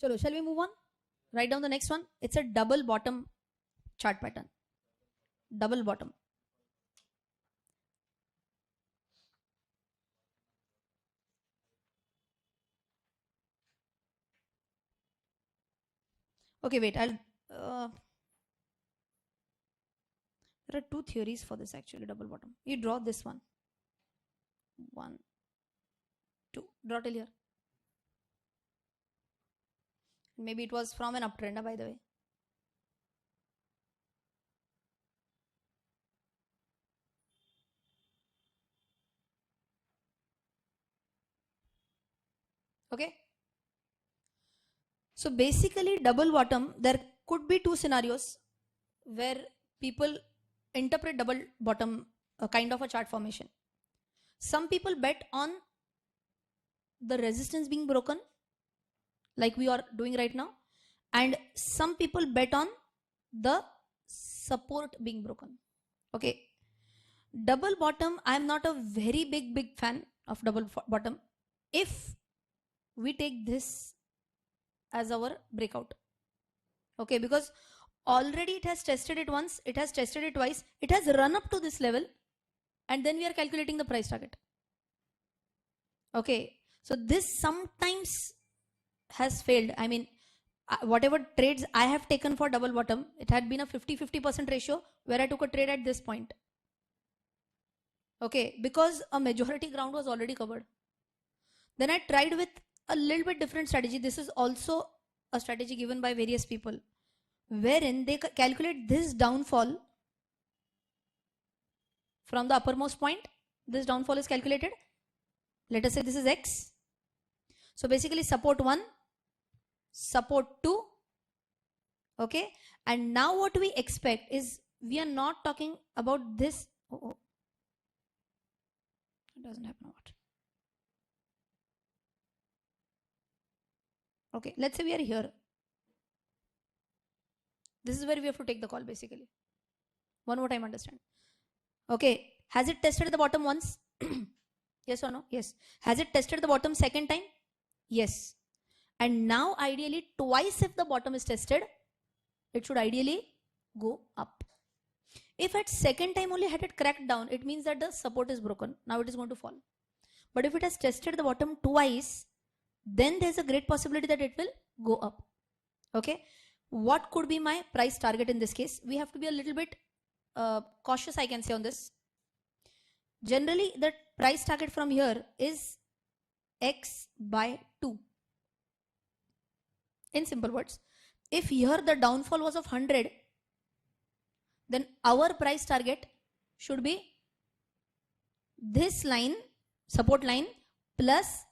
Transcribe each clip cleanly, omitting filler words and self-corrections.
Chalo, shall we move on? Write down the next one. It's a double bottom chart pattern. Double bottom. Okay, wait. There are two theories for this actually, double bottom. You draw this one. 1, 2. Draw till here. Maybe it was from an uptrend, by the way. Okay. So basically, double bottom, there could be two scenarios where people interpret double bottom kind of a chart formation. Some people bet on the resistance being broken, like we are doing right now, and some people bet on the support being broken. Okay. Double bottom, I am not a very big fan of double bottom. If we take this as our breakout, okay, because already it has tested it once, it has tested it twice, it has run up to this level, and then we are calculating the price target. Okay, so this sometimes has failed. I mean, whatever trades I have taken for double bottom, it had been a 50-50% ratio where I took a trade at this point. Okay, because a majority ground was already covered. Then I tried with a little bit different strategy. This is also a strategy given by various people, wherein they calculate this downfall from the uppermost point. This downfall is calculated. Let us say this is X. So basically support 1, support 2. Okay. And now what we expect is, we are not talking about this. Oh. It doesn't happen. What? Okay. Let's say we are here. This is where we have to take the call basically. One more time, understand. Okay. Has it tested the bottom once? Yes or no? Yes. Has it tested the bottom second time? Yes. And now ideally twice if the bottom is tested, it should ideally go up. If at second time only had it cracked down, it means that the support is broken. Now it is going to fall. But if it has tested the bottom twice, then there's a great possibility that it will go up. Okay. What could be my price target in this case? We have to be a little bit cautious, I can say, on this. Generally, the price target from here is X by 2. In simple words, if here the downfall was of 100, then our price target should be this line, support line, plus,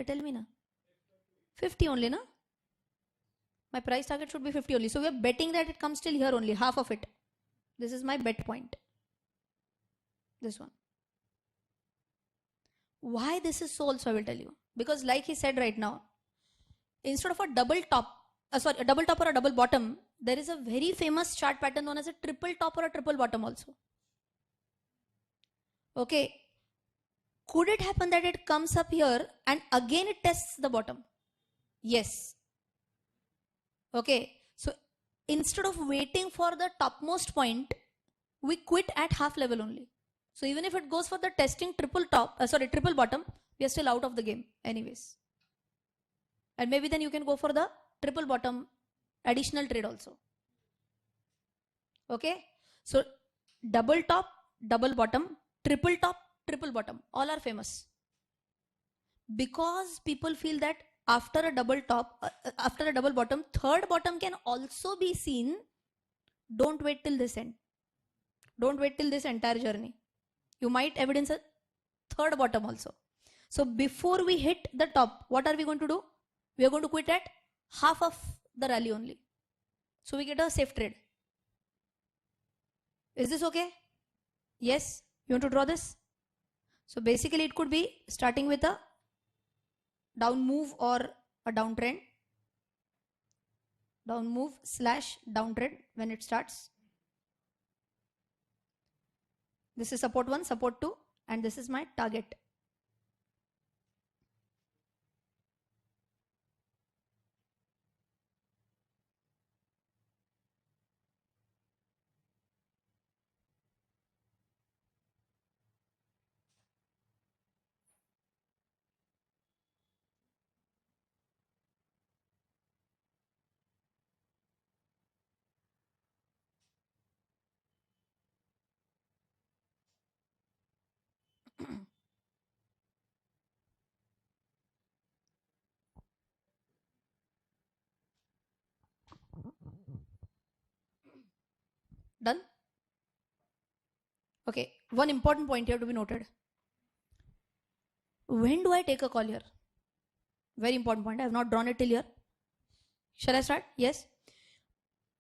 tell me na, 50 only, na? My price target should be 50 only. So we are betting that it comes till here only, half of it. This is my bet point. This one. Why this is so also I will tell you. Because like he said right now, instead of a double top, a double top or a double bottom, there is a very famous chart pattern known as a triple top or a triple bottom also. Okay. Could it happen that it comes up here and again it tests the bottom? Yes. Okay. So instead of waiting for the topmost point, we quit at half level only. So even if it goes for the testing triple bottom, we are still out of the game anyways. And maybe then you can go for the triple bottom additional trade also. Okay. So double top, double bottom, triple top, triple bottom, all are famous. Because people feel that after a double top, after a double bottom, third bottom can also be seen. Don't wait till this end. Don't wait till this entire journey. You might evidence a third bottom also. So before we hit the top, what are we going to do? We are going to quit at half of the rally only. So we get a safe trade. Is this okay? Yes? You want to draw this? So basically it could be starting with a down move or a downtrend. Down move / downtrend when it starts. This is support 1, support 2, and this is my target. Done? Okay, one important point here to be noted. When do I take a call here? Very important point. I have not drawn it till here. Shall I start? Yes.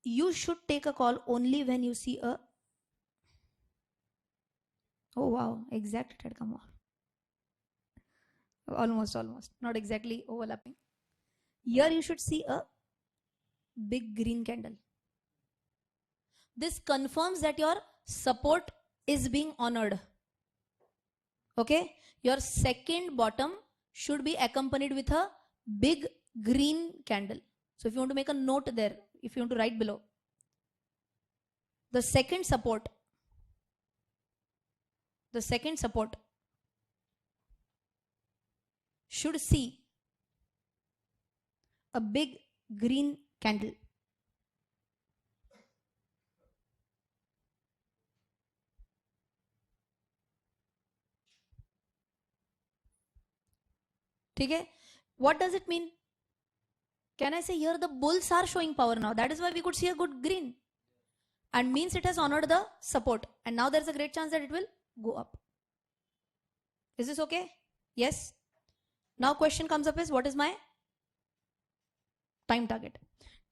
You should take a call only when you see a... Oh wow, exact it had come off. Almost. Not exactly overlapping. Here you should see a big green candle. This confirms that your support is being honored. Okay, your second bottom should be accompanied with a big green candle. So if you want to make a note there, if you want to write below, the second support should see a big green candle. Okay, what does it mean? Can I say here the bulls are showing power now? That is why we could see a good green, and means it has honored the support, and now there is a great chance that it will go up. Is this okay? Yes. Now question comes up is, what is my time target?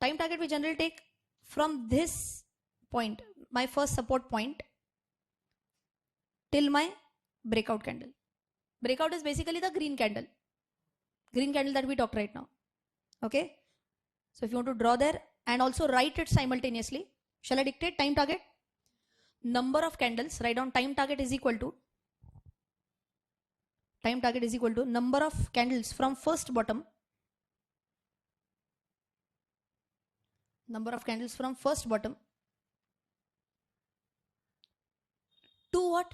Time target we generally take from this point, my first support point, till my breakout candle. Breakout is basically the green candle that we talked right now. Okay, so if you want to draw there and also write it simultaneously, shall I dictate time target? Number of candles, write down time target is equal to number of candles from first bottom, to what?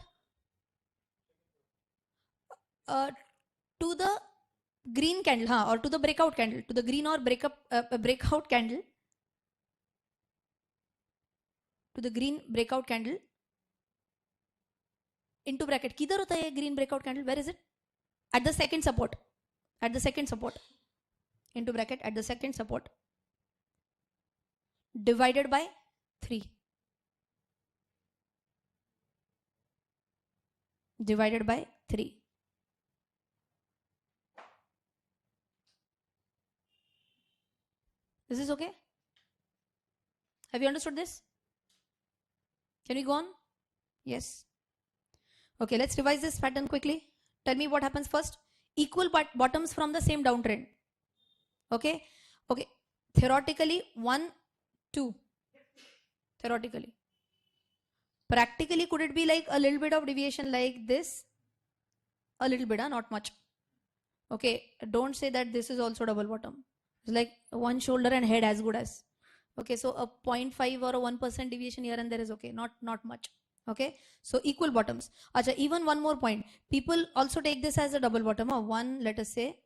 To the green candle, or to the breakout candle, to the green or breakout candle, to the green breakout candle, into bracket. किधर होता है green breakout candle? Where is it? At the second support. Into bracket, at the second support, divided by 3. Divided by 3. Is this okay? Have you understood this? Can we go on? Yes. Okay, let's revise this pattern quickly. Tell me what happens first. Equal bottoms from the same downtrend. Okay. Theoretically, 1, 2. Theoretically. Practically, could it be like a little bit of deviation like this? A little bit, not much. Okay, don't say that this is also double bottom. It's like one shoulder and head as good as. Okay, so a 0.5 or a 1% deviation here and there is okay, not much. Okay, so equal bottoms. Acha, even one more point. People also take this as a double bottom. One, let us say,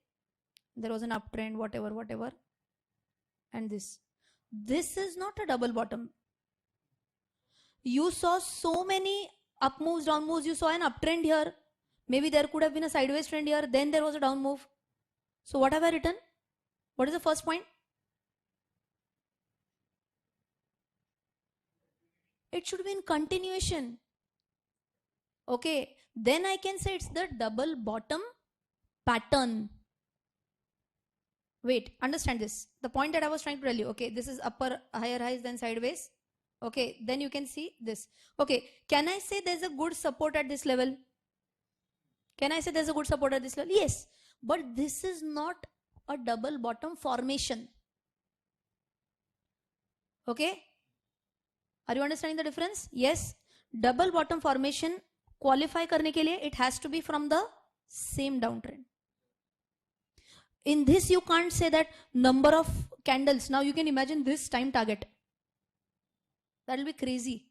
there was an uptrend, whatever, and this. This is not a double bottom. You saw so many up moves, down moves. You saw an uptrend here. Maybe there could have been a sideways trend here. Then there was a down move. So what have I written? What is the first point? It should be in continuation. Okay, then I can say it's the double bottom pattern. Wait, understand this. The point that I was trying to tell you. Okay, this is upper, higher highs, then sideways. Okay, then you can see this. Okay, can I say there's a good support at this level? Yes, but this is not a double bottom formation. Okay, are you understanding the difference? Yes, double bottom formation qualify करने के लिए it has to be from the same downtrend. In this you can't say that number of candles. Now you can imagine this time target. That will be crazy,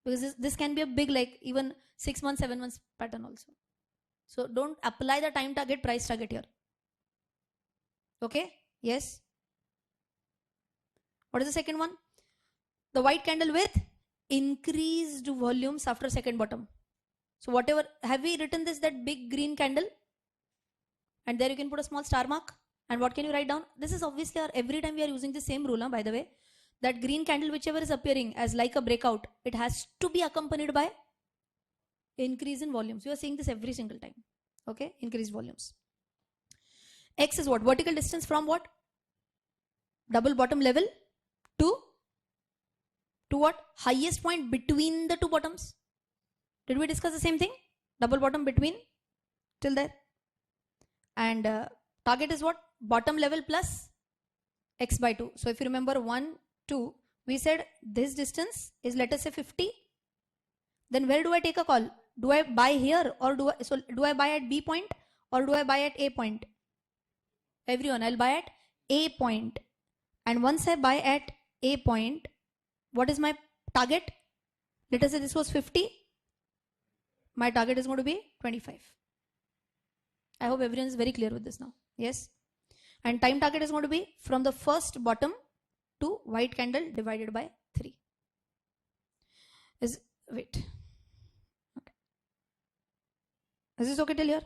because this can be a big, like even 6 months, 7 months pattern also. So don't apply the time target, price target here. Okay, yes. What is the second one? The white candle with increased volumes after second bottom. So whatever, have we written this, that big green candle? And there you can put a small star mark. And what can you write down? This is obviously every time we are using the same rule, by the way. that green candle, whichever is appearing as like a breakout, it has to be accompanied by increase in volumes. You are seeing this every single time. Okay, increased volumes. X is what? Vertical distance from what? Double bottom level to what? Highest point between the two bottoms. Did we discuss the same thing? Double bottom between till there. And target is what? Bottom level plus x by 2. So if you remember 1, 2, we said this distance is, let us say, 50. Then where do I take a call? Do I buy here or do I buy at B point or do I buy at A point? Everyone, I'll buy at A point. And once I buy at A point, what is my target? Let us say this was 50. My target is going to be 25. I hope everyone is very clear with this now. Yes. And time target is going to be from the first bottom to white candle divided by 3. Wait. Okay. Is this okay till here?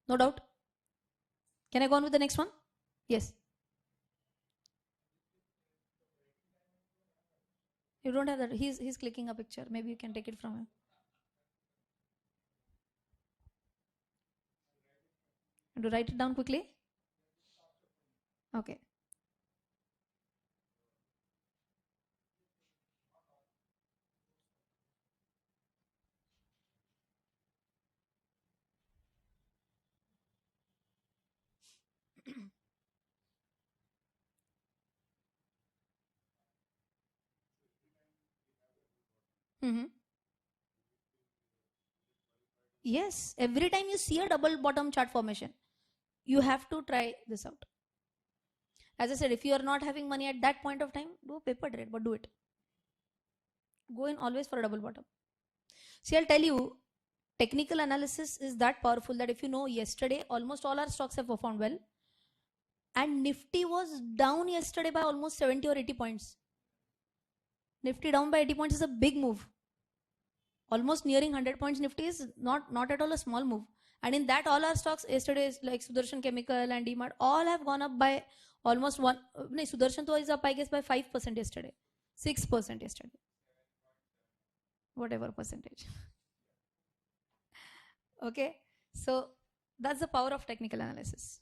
No doubt. Can I go on with the next one? Yes. You don't have that. He's clicking a picture. Maybe you can take it from him. And to write it down quickly. Okay. Mm-hmm. Yes, every time you see a double bottom chart formation, you have to try this out. As I said, if you are not having money at that point of time, do a paper trade, but do it. Go in always for a double bottom. See, I'll tell you, technical analysis is that powerful that if you know yesterday, almost all our stocks have performed well. And Nifty was down yesterday by almost 70 or 80 points. Nifty down by 80 points is a big move. Almost nearing 100 points Nifty is not at all a small move. And in that, all our stocks yesterday, like Sudarshan Chemical and DMart, all have gone up by almost Sudarshan is up, I guess, by 5% yesterday. 6% yesterday. Whatever percentage. Okay. So that's the power of technical analysis.